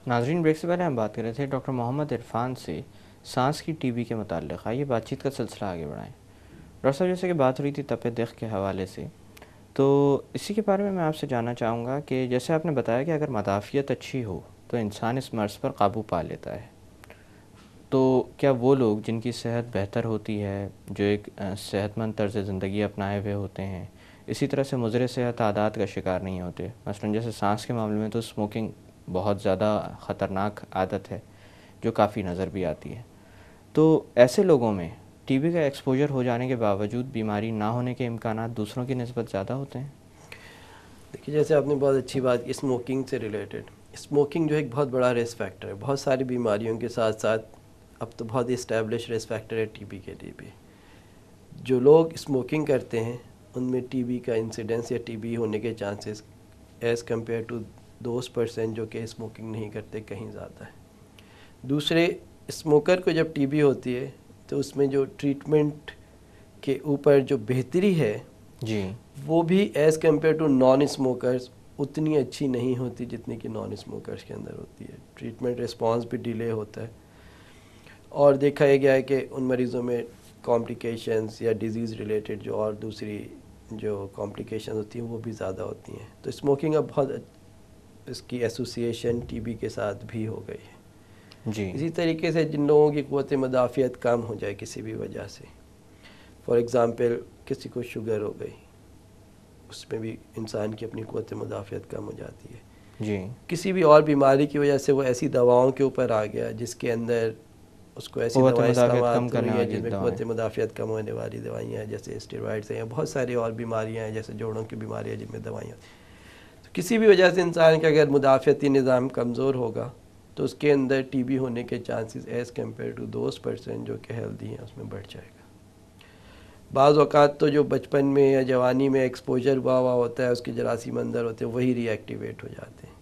ناظرین، بریک سے پہلے ہم بات کر رہے تھے ڈاکٹر محمد عرفان سے سانس کی ٹی بی کے متعلق. آئیے بات چیت کا سلسلہ آگے بڑھائیں. ڈاکٹر صاحب، جیسے کہ بات ہو رہی تھی تپ دق کے حوالے سے، تو اسی کے بارے میں آپ سے جاننا چاہوں گا کہ جیسے آپ نے بتایا کہ اگر مدافعت اچھی ہو تو انسان اس مرض پر قابو پا لیتا ہے، تو کیا وہ لوگ جن کی صحت بہتر ہوتی ہے، جو ایک صحت مند طرز زندگی اپنائے ہوئے ہوتے ہیں، اسی طرح سے مضر صحت عادات کا شکار نہیں ہوتے؟ مثلا جیسے سانس کے معاملے میں تو اسموکنگ بہت زیادہ خطرناک عادت ہے جو کافی نظر بھی آتی ہے، تو ایسے لوگوں میں ٹی بی کا ایکسپوجر ہو جانے کے باوجود بیماری نہ ہونے کے امکانات دوسروں کی نسبت زیادہ ہوتے ہیں؟ دیکھیے، جیسے آپ نے بہت اچھی بات کی اسموکنگ سے ریلیٹڈ. اسموکنگ جو ایک بہت بڑا رسک فیکٹر ہے بہت ساری بیماریوں کے ساتھ ساتھ. اب تو بہت اسٹیبلش رسک فیکٹر ہے ٹی بی کے لیے بھی. جو لوگ اسموکنگ کرتے ہیں ان میں ٹی بی کا انسیڈنس یا ٹی بی ہونے کے chances as compared to those person جو کہ اسموکنگ نہیں کرتے کہیں زیادہ ہے. دوسرے، اسموکر کو جب ٹی بی ہوتی ہے تو اس میں جو ٹریٹمنٹ کے اوپر جو بہتری ہے جی، وہ بھی as compared to non smokers اتنی اچھی نہیں ہوتی جتنی کہ نان اسموکرز کے اندر ہوتی ہے. ٹریٹمنٹ رسپانس بھی ڈیلے ہوتا ہے، اور دیکھا یہ گیا ہے کہ ان مریضوں میں کمپلیکیشنز یا ڈیزیز ریلیٹڈ جو اور دوسری جو کمپلیکیشنز ہوتی ہیں وہ بھی زیادہ ہوتی ہیں. تو اسموکنگ اب بہت اس کی ایسوسیشن ٹی بی کے ساتھ بھی ہو گئی ہے. جی، اسی طریقے سے جن لوگوں کی قوت مدافعت کم ہو جائے کسی بھی وجہ سے، فار ایگزامپل کسی کو شوگر ہو گئی، اس میں بھی انسان کی اپنی قوت مدافعت کم ہو جاتی ہے. جی، کسی بھی اور بیماری کی وجہ سے وہ ایسی دواؤں کے اوپر آ گیا جس کے اندر اس کو ایسی قوت دوائیں مدافعت کم استعمال کرنے ہوئی ہیں والی جن میں دوائیں. قوت مدافعت کم ہونے والی دوائیاں ہیں، جیسے اسٹیرائڈز ہیں، بہت ساری اور بیماریاں ہیں جیسے جوڑوں کی بیماری ہے جن میں دوائیاں. تو کسی بھی وجہ سے انسان کا اگر مدافعتی نظام کمزور ہوگا تو اس کے اندر ٹی بی ہونے کے chances as compared to those person جو کہ ہیلدی ہیں اس میں بڑھ جائے گا. بعض اوقات تو جو بچپن میں یا جوانی میں ایکسپوجر ہوا ہوتا ہے اس کے جراثیم اندر ہوتے ہیں وہی ری ایکٹیویٹ ہو جاتے ہیں،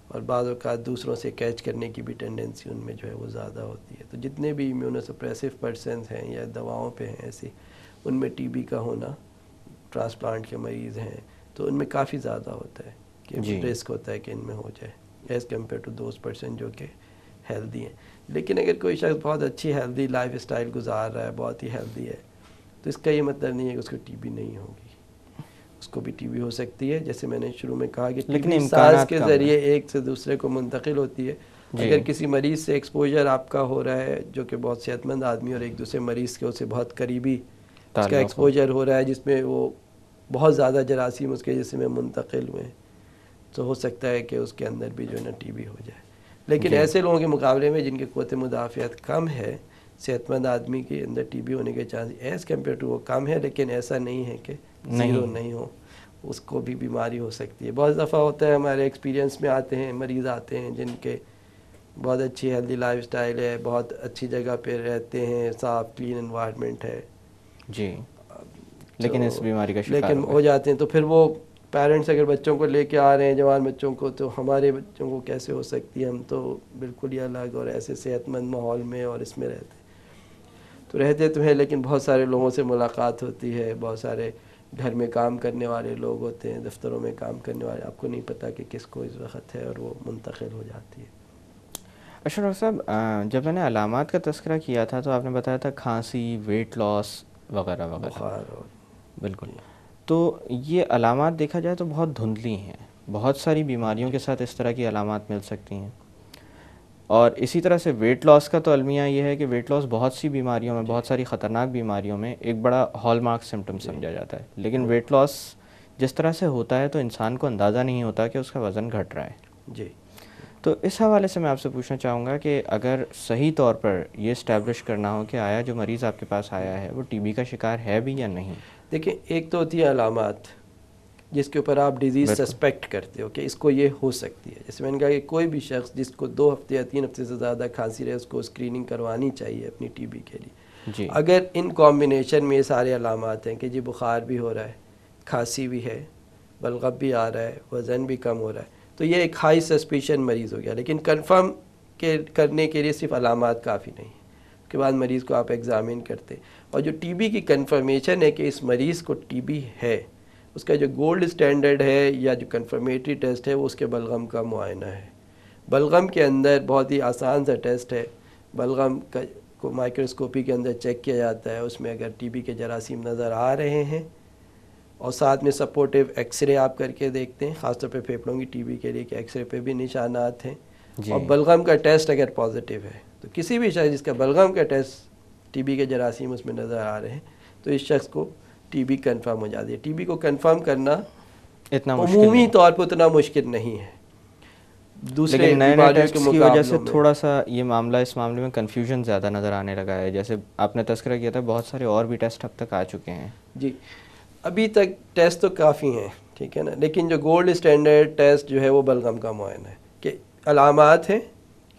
اور بعض اوقات دوسروں سے کیچ کرنے کی بھی ٹینڈنسی ان میں جو ہے وہ زیادہ ہوتی ہے. تو جتنے بھی امیونو سپریسو پرسنز ہیں یا دواؤں پہ ہیں ایسی، ان میں ٹی بی کا ہونا، ٹرانسپلانٹ کے مریض ہیں تو ان میں کافی زیادہ ہوتا ہے کہ جی، رسک ہوتا ہے کہ ان میں ہو جائے as compared to those person جو کہ ہیلدی ہیں. لیکن اگر کوئی شخص بہت اچھی ہیلدی لائف اسٹائل گزار رہا ہے، بہت ہی ہیلدی ہے، تو اس کا یہ مطلب نہیں ہے کہ اس کو ٹی بی نہیں ہوگی. اس کو بھی ٹی بی ہو سکتی ہے. جیسے میں نے شروع میں کہا کہ ٹی لیکن بی سانس امکانات کے کم ہیں. ذریعے ایک سے دوسرے کو منتقل ہوتی ہے. جی، اگر کسی مریض سے ایکسپوجر آپ کا ہو رہا ہے جو کہ بہت صحت مند آدمی اور ایک دوسرے مریض کے اسے بہت قریبی اس کا تعلق ہو. ایکسپوجر ہو رہا ہے جس میں وہ بہت زیادہ جراثیم اس کے جسم میں منتقل ہوئے، تو ہو سکتا ہے کہ اس کے اندر بھی جو ہے نا ٹی بی ہو جائے. لیکن جی، ایسے لوگوں کے مقابلے میں جن کی قوت مدافعت کم ہے، صحت مند آدمی کے اندر ٹی بی ہونے کے چانس ایز کمپیئر ٹو وہ کم ہے، لیکن ایسا نہیں ہے کہ زیرو نہیں ہو، اس کو بھی بیماری ہو سکتی ہے. بہت دفعہ ہوتا ہے ہمارے ایکسپیرینس میں آتے ہیں مریض آتے ہیں جن کے بہت اچھی ہیلدی لائف اسٹائل ہے، بہت اچھی جگہ پہ رہتے ہیں، صاف کلین انوائرمنٹ ہے، جی، تو لیکن اس بیماری کا شکار لیکن ہو گئے. ہو جاتے ہیں. تو پھر وہ پیرنٹس اگر بچوں کو لے کے آ رہے ہیں، جوان بچوں کو، تو ہمارے بچوں کو کیسے ہو سکتی ہے؟ ہم تو بالکل ہی الگ اور ایسے صحت مند ماحول میں اور اس میں رہتے تو ہیں. لیکن بہت سارے لوگوں سے ملاقات ہوتی ہے، بہت سارے گھر میں کام کرنے والے لوگ ہوتے ہیں، دفتروں میں کام کرنے والے، آپ کو نہیں پتہ کہ کس کو اس وقت ہے اور وہ منتقل ہو جاتی ہے. اچھا ڈاکٹر صاحب، جب میں نے علامات کا تذکرہ کیا تھا تو آپ نے بتایا تھا کھانسی، ویٹ لاس وغیرہ وغیرہ. بخار اور بالکل. جی تو یہ علامات دیکھا جائے تو بہت دھندلی ہیں. بہت ساری بیماریوں کے ساتھ اس طرح کی علامات مل سکتی ہیں. اور اسی طرح سے ویٹ لاس کا تو المیہ یہ ہے کہ ویٹ لاس بہت سی بیماریوں میں، جی بہت ساری خطرناک بیماریوں میں ایک بڑا ہال مارک سمٹم جی سمجھا جاتا ہے. لیکن ویٹ لاس جس طرح سے ہوتا ہے تو انسان کو اندازہ نہیں ہوتا کہ اس کا وزن گھٹ رہا ہے. جی تو اس حوالے سے میں آپ سے پوچھنا چاہوں گا کہ اگر صحیح طور پر یہ اسٹیبلش کرنا ہو کہ آیا جو مریض آپ کے پاس آیا ہے وہ ٹی بی کا شکار ہے بھی یا نہیں. دیکھیں، ایک تو ہوتی ہے علامات جس کے اوپر آپ ڈیزیز بالکل. سسپیکٹ کرتے ہو کہ اس کو یہ ہو سکتی ہے. جیسے میں نے کہا کہ کوئی بھی شخص جس کو 2 ہفتے یا 3 ہفتے سے زیادہ کھانسی رہے اس کو اسکریننگ کروانی چاہیے اپنی ٹی بی کے لیے. جی، اگر ان کمبینیشن میں یہ سارے علامات ہیں کہ جی بخار بھی ہو رہا ہے، کھانسی بھی ہے، بلغم بھی آ رہا ہے، وزن بھی کم ہو رہا ہے، تو یہ ایک ہائی سسپیشن مریض ہو گیا. لیکن کنفرم کرنے کے لیے صرف علامات کافی نہیں. اس کے بعد مریض کو آپ ایگزامن کرتے، اور جو ٹی بی کی کنفرمیشن ہے کہ اس مریض کو ٹی بی ہے، اس کا جو گولڈ اسٹینڈرڈ ہے یا جو کنفرمیٹری ٹیسٹ ہے وہ اس کے بلغم کا معائنہ ہے. بلغم کے اندر بہت ہی آسان سا ٹیسٹ ہے، بلغم کو مائکروسکوپی کے اندر چیک کیا جاتا ہے، اس میں اگر ٹی بی کے جراثیم نظر آ رہے ہیں اور ساتھ میں سپورٹیو ایکس رے آپ کر کے دیکھتے ہیں، خاص طور پہ پھیپھڑوں کی ٹی بی کے لیے کہ ایکس رے پہ بھی نشانات ہیں، اور بلغم کا ٹیسٹ اگر پازیٹیو ہے تو کسی بھی شخص جس کا بلغم کا ٹیسٹ ٹی بی کے جراثیم اس میں نظر آ رہے ہیں تو اس شخص کو ٹی بی کنفرم ہو جاتی ہے۔ ٹی بی کو کنفرم کرنا اتنا عمومی طور پر اتنا مشکل نہیں ہے دوسرے لیکن نئے بیماریوں کے ٹیسٹس کی وجہ سے مقابلوں میں۔ تھوڑا سا یہ معاملہ، اس معاملے میں کنفیوژن زیادہ نظر آنے لگا ہے، جیسے آپ نے تذکرہ کیا تھا بہت سارے اور بھی ٹیسٹ اب تک آ چکے ہیں۔ جی ابھی تک ٹیسٹ تو کافی ہیں، ٹھیک ہے نا، لیکن جو گولڈ اسٹینڈرڈ ٹیسٹ جو ہے وہ بلغم کا معائنہ ہے کہ علامات ہیں،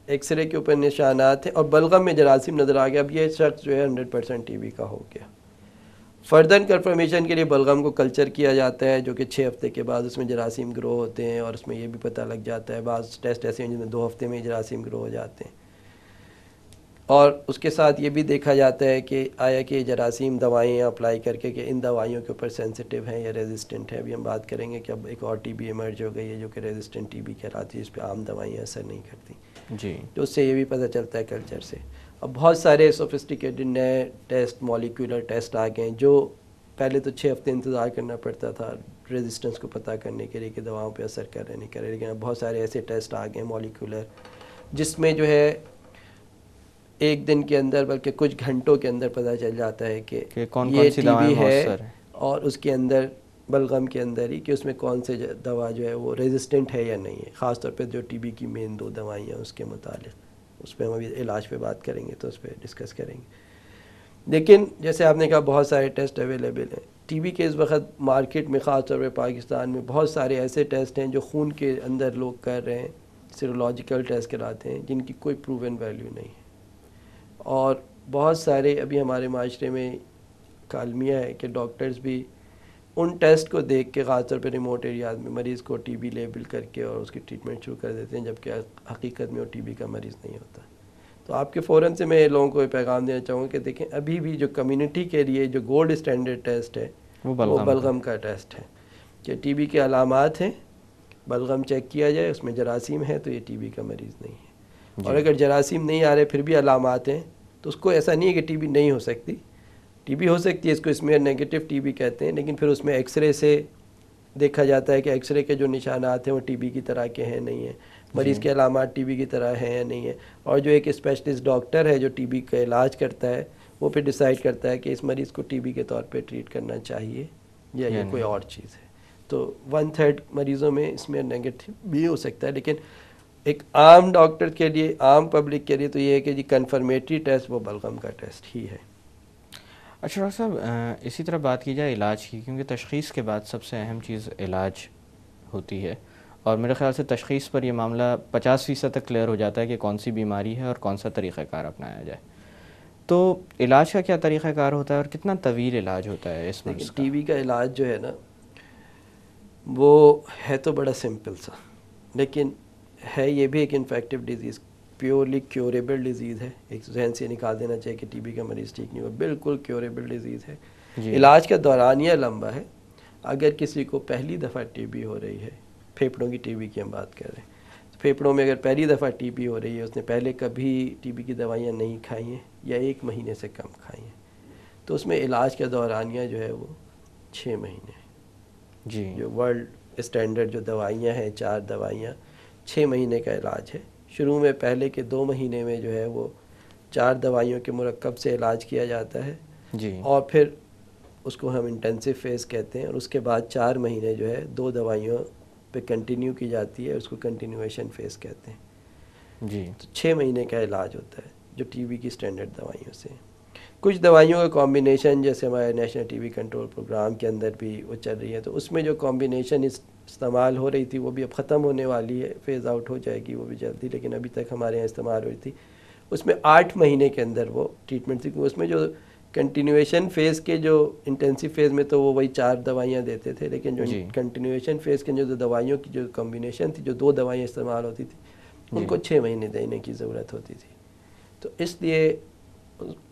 ایکس رے کے اوپر نشانات ہیں اور بلغم میں جراثیم نظر آ گیا، اب یہ شخص جو ہے 100% ٹی بی کا ہو گیا۔ فردر کنفرمیشن کے لیے بلغم کو کلچر کیا جاتا ہے جو کہ 6 ہفتے کے بعد اس میں جراثیم گرو ہوتے ہیں، اور اس میں یہ بھی پتہ لگ جاتا ہے، بعض ٹیسٹ ایسے ہیں جن میں 2 ہفتے میں جراثیم گرو ہو جاتے ہیں، اور اس کے ساتھ یہ بھی دیکھا جاتا ہے کہ آیا کہ جراثیم دوائیں اپلائی کر کے کہ ان دوائیوں کے اوپر سینسٹیو ہیں یا ریزسٹنٹ ہے۔ ابھی ہم بات کریں گے کہ اب ایک اور ٹی بی ایمرج ہو گئی ہے جو کہ ریزسٹنٹ ٹی بی کہلاتی ہے، اس پہ عام دوائیں اثر نہیں کرتی، جی تو اس سے یہ بھی پتہ چلتا ہے کلچر سے۔ اب بہت سارے سوفسٹیکیٹڈ نئے ٹیسٹ، مولیکولر ٹیسٹ آ گئے ہیں، جو پہلے تو 6 ہفتے انتظار کرنا پڑتا تھا ریزسٹنس کو پتہ کرنے کے لیے کہ دواؤں پہ اثر کر رہے نہیں کر رہے، لیکن اب بہت سارے ایسے ٹیسٹ آ گئے ہیں مولیکولر جس میں جو ہے ایک دن کے اندر بلکہ کچھ گھنٹوں کے اندر پتہ چل جاتا ہے کہ یہ ٹی بی ہے، اور اس کے اندر بلغم کے اندر ہی کہ اس میں کون سے دوا جو ہے وہ ریزسٹنٹ ہے یا نہیں ہے، خاص طور پہ جو ٹی بی کی مین 2 دوائیاں اس کے متعلق، اس پہ ہم ابھی علاج پہ بات کریں گے تو اس پہ ڈسکس کریں گے۔ لیکن جیسے آپ نے کہا بہت سارے ٹیسٹ اویلیبل ہیں ٹی بی کے اس وقت مارکیٹ میں، خاص طور پہ پاکستان میں بہت سارے ایسے ٹیسٹ ہیں جو خون کے اندر لوگ کر رہے ہیں، سیرولوجیکل ٹیسٹ کراتے ہیں، جن کی کوئی پروون ویلیو نہیں ہے، اور بہت سارے ابھی ہمارے معاشرے میں کالمیہ ہے کہ ڈاکٹرز بھی ان ٹیسٹ کو دیکھ کے خاص طور پہ ریموٹ ایریاز میں مریض کو ٹی بی لیبل کر کے اور اس کی ٹریٹمنٹ شروع کر دیتے ہیں، جبکہ حقیقت میں وہ ٹی بی کا مریض نہیں ہوتا۔ تو آپ کے فوراً سے میں لوگوں کو یہ پیغام دینا چاہوں گا کہ دیکھیں ابھی بھی جو کمیونٹی کے لیے جو گولڈ اسٹینڈرڈ ٹیسٹ ہے وہ بلغم کا ٹیسٹ ہے کہ ٹی بی کے علامات ہیں، بلغم چیک کیا جائے، اس میں جراثیم ہے تو یہ ٹی بی کا مریض نہیں ہے، اور اگر جراثیم نہیں آ رہے پھر بھی علامات ہیں تو اس کو ایسا نہیں ہے کہ ٹی بی نہیں ہو سکتی، ٹی بی ہو سکتی ہے، اس کو اسمیئر نیگیٹو ٹی بی کہتے ہیں، لیکن پھر اس میں ایکس رے سے دیکھا جاتا ہے کہ ایکس رے کے جو نشانات ہیں وہ ٹی بی کی طرح کے ہیں نہیں ہیں، مریض کے علامات ٹی بی کی طرح ہیں یا نہیں ہیں، اور جو ایک اسپیشلسٹ ڈاکٹر ہے جو ٹی بی کا علاج کرتا ہے وہ پھر ڈیسائیڈ کرتا ہے کہ اس مریض کو ٹی بی کے طور پہ ٹریٹ کرنا چاہیے یا یہ کوئی اور چیز ہے۔ تو 1/3 مریضوں میں اسمیئر نیگیٹو بھی ہو سکتا ہے، لیکن ایک عام ڈاکٹر کے لیے، عام پبلک کے لیے تو یہ ہے کہ جی کنفرمیٹری ٹیسٹ وہ بلغم کا ٹیسٹ ہی ہے۔ اچھا ڈاکٹر صاحب، اسی طرح بات کی جائے علاج کی، کیونکہ تشخیص کے بعد سب سے اہم چیز علاج ہوتی ہے، اور میرے خیال سے تشخیص پر یہ معاملہ 50% تک کلیئر ہو جاتا ہے کہ کون سی بیماری ہے اور کون سا طریقہ کار اپنایا جائے۔ تو علاج کا کیا طریقہ کار ہوتا ہے اور کتنا طویل علاج ہوتا ہے اس مرض کا؟ ٹی بی کا علاج جو ہے نا وہ ہے تو بڑا سمپل سا، لیکن ہے یہ بھی ایک انفیکٹو ڈیزیز، پیورلی کیوریبل ڈیزیز ہے، ایک ذہن سے نکال دینا چاہیے کہ ٹی بی کا مریض ٹھیک نہیں ہوا، بالکل کیوریبل ڈیزیز ہے۔ علاج کا دورانیہ لمبا ہے، اگر کسی کو پہلی دفعہ ٹی بی ہو رہی ہے، پھیپھڑوں کی ٹی بی کی ہم بات کر رہے ہیں، پھیپھڑوں میں اگر پہلی دفعہ ٹی بی ہو رہی ہے، اس نے پہلے کبھی ٹی بی کی دوائیاں نہیں کھائی ہیں یا 1 مہینے سے کم کھائی ہیں، تو اس میں علاج کا دورانیہ جو ہے وہ 6 مہینے ہے۔ جی، جو ورلڈ اسٹینڈرڈ جو دوائیاں ہیں 4 دوائیاں 6 مہینے کا علاج ہے۔ شروع میں پہلے کے 2 مہینے میں جو ہے وہ 4 دوائیوں کے مرکب سے علاج کیا جاتا ہے، جی، اور پھر اس کو ہم انٹینسیو فیز کہتے ہیں، اور اس کے بعد 4 مہینے جو ہے 2 دوائیوں پہ کنٹینیو کی جاتی ہے، اس کو کنٹینیویشن فیز کہتے ہیں۔ جی، تو 6 مہینے کا علاج ہوتا ہے جو ٹی بی کی اسٹینڈرڈ دوائیوں سے۔ کچھ دوائیوں کا کمبینیشن جیسے ہمارے national T B control programme کے اندر بھی وہ چل رہی ہے، تو اس میں جو کمبینیشن استعمال ہو رہی تھی وہ بھی اب ختم ہونے والی ہے، فیز آؤٹ ہو جائے گی وہ بھی جلدی، لیکن ابھی تک ہمارے یہاں استعمال ہو رہی تھی، اس میں 8 مہینے کے اندر وہ ٹریٹمنٹ تھی، کیونکہ اس میں جو کنٹینیویشن فیز کے جو انٹینسیو فیز میں تو وہ وہی 4 دوائیاں دیتے تھے، لیکن جو کنٹینیویشن فیز کے جو دوائیوں کی جو کمبینیشن تھی، جو 2 دوائیاں استعمال ہوتی تھی، ان کو 6 مہینے دینے کی ضرورت ہوتی تھی۔ تو اس لیے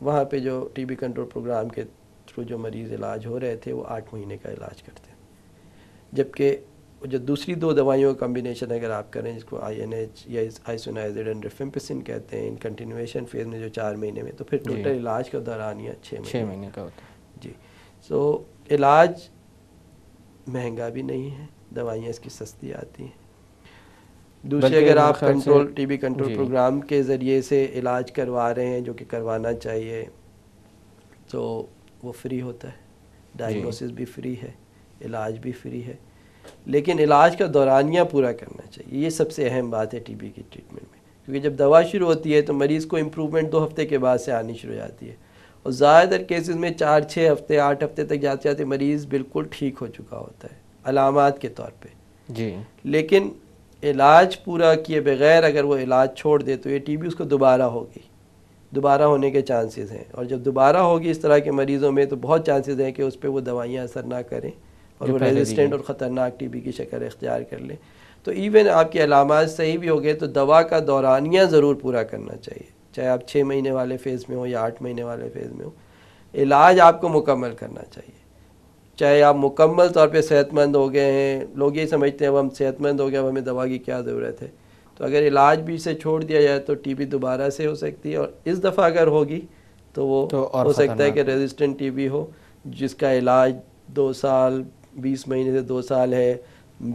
وہاں پہ جو ٹی بی کنٹرول پروگرام کے تھرو جو مریض علاج ہو رہے تھے وہ 8 مہینے کا علاج کرتے ہیں، جبکہ جو دوسری 2 دوائیوں کا کمبینیشن اگر آپ کریں جس کو INH یا آئسونائزڈ اینڈ ریفمپسن کہتے ہیں ان کنٹینویشن فیز میں جو 4 مہینے میں، تو پھر ٹوٹل علاج کا دورانیہ 6 مہینے کا ہوتا ہے جی. سو علاج مہنگا بھی نہیں ہے، دوائیاں اس کی سستی آتی ہیں. دوسرے اگر آپ control T B control programme کے ذریعے سے علاج کروا رہے ہیں جو کہ کروانا چاہیے تو وہ فری ہوتا ہے، ڈائگنوسس بھی فری ہے، علاج بھی فری ہے، لیکن علاج کا دورانیہ پورا کرنا چاہیے. یہ سب سے اہم بات ہے ٹی بی کی ٹریٹمنٹ میں، کیونکہ جب دوا شروع ہوتی ہے تو مریض کو امپرومنٹ 2 ہفتے کے بعد سے آنی شروع ہو جاتی ہے، اور زیادہ تر کیسز میں 4-6 ہفتے 8 ہفتے تک جاتے جاتے مریض بالکل ٹھیک ہو چکا ہوتا ہے علامات کے طور پہ جی. لیکن علاج پورا کیے بغیر اگر وہ علاج چھوڑ دے تو یہ ٹی بی اس کو دوبارہ ہوگی، دوبارہ ہونے کے چانسز ہیں، اور جب دوبارہ ہوگی اس طرح کے مریضوں میں تو بہت چانسز ہیں کہ اس پہ وہ دوائیاں اثر نہ کریں اور وہ ریزسٹنٹ اور خطرناک ٹی بی کی شکل اختیار کر لیں. تو ایون آپ کی علامات صحیح بھی ہو گئے تو دوا کا دورانیہ ضرور پورا کرنا چاہیے، چاہے آپ 6 مہینے والے فیز میں ہو یا 8 مہینے والے فیز میں ہو. علاج آپ کو مکمل کرنا چاہیے، چاہے آپ مکمل طور پہ صحت مند ہو گئے ہیں. لوگ یہ سمجھتے ہیں اب ہم صحت مند ہو گئے اب ہمیں دوا کی کیا ضرورت ہے، تو اگر علاج بھی سے چھوڑ دیا جائے تو ٹی بی دوبارہ سے ہو سکتی ہے، اور اس دفعہ اگر ہوگی تو وہ ہو سکتا ہے کہ ریزسٹنٹ ٹی بی ہو جس کا علاج 2 سال 20 مہینے سے 2 سال ہے،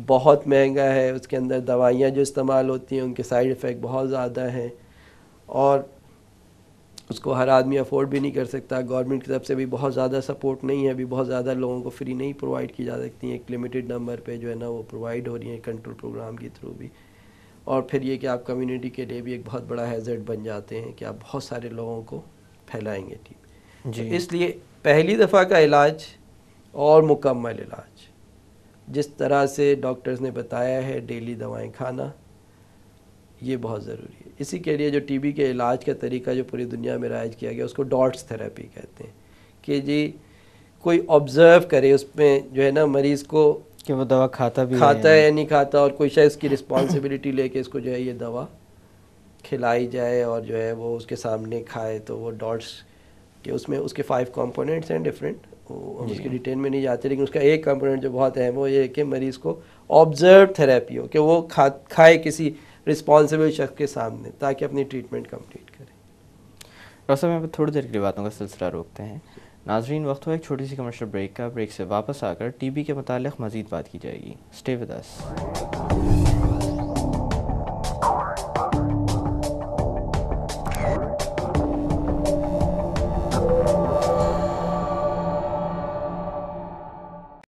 بہت مہنگا ہے. اس کے اندر دوائیاں جو استعمال ہوتی ہیں ان کے سائیڈ ایفیکٹ بہت زیادہ ہیں اور اس کو ہر آدمی افورڈ بھی نہیں کر سکتا. گورنمنٹ کی طرف سے بھی بہت زیادہ سپورٹ نہیں ہے، ابھی بہت زیادہ لوگوں کو فری نہیں پرووائڈ کی جا سکتی ہیں، ایک لمیٹڈ نمبر پہ جو ہے نا وہ پرووائڈ ہو رہی ہیں کنٹرول پروگرام کے تھرو بھی. اور پھر یہ کہ آپ کمیونٹی کے لیے بھی ایک بہت بڑا ہیزرڈ بن جاتے ہیں کہ آپ بہت سارے لوگوں کو پھیلائیں گے ٹی بی. جی. اس لیے پہلی دفعہ کا علاج اور مکمل علاج جس طرح سے ڈاکٹرز نے بتایا ہے ڈیلی دوائیں کھانا یہ بہت ضروری ہے. اسی کے لیے جو ٹی بی کے علاج کا طریقہ جو پوری دنیا میں رائج کیا گیا اس کو ڈاٹس تھراپی کہتے ہیں کہ جی کوئی آبزرو کرے اس میں جو ہے نا مریض کو کہ وہ دوا کھاتا ہے یا نہیں کھاتا، اور کوئی شاید اس کی رسپانسبلٹی لے کے اس کو جو ہے یہ دوا کھلائی جائے اور جو ہے وہ اس کے سامنے کھائے. تو وہ ڈاٹس کہ اس میں اس کے 5 کمپوننٹس ہیں ڈفرینٹ، ہم اس کی ڈیٹیل میں نہیں جاتے، لیکن اس کا ایک کمپوننٹ جو بہت اہم وہ یہ ہے کہ مریض کو آبزرو تھراپی ہو، کہ وہ کھائے کسی رسپانسبل شخص کے سامنے تاکہ اپنی ٹریٹمنٹ کمپلیٹ کرے. ڈاکٹر صاحب میں تھوڑی دیر کے لیے باتوں کا سلسلہ روکتے ہیں. ناظرین وقت ہوا ایک چھوٹی سی کمرشل بریک کا. بریک سے واپس آ کر ٹی بی کے متعلق مزید بات کی جائے گی. Stay with us.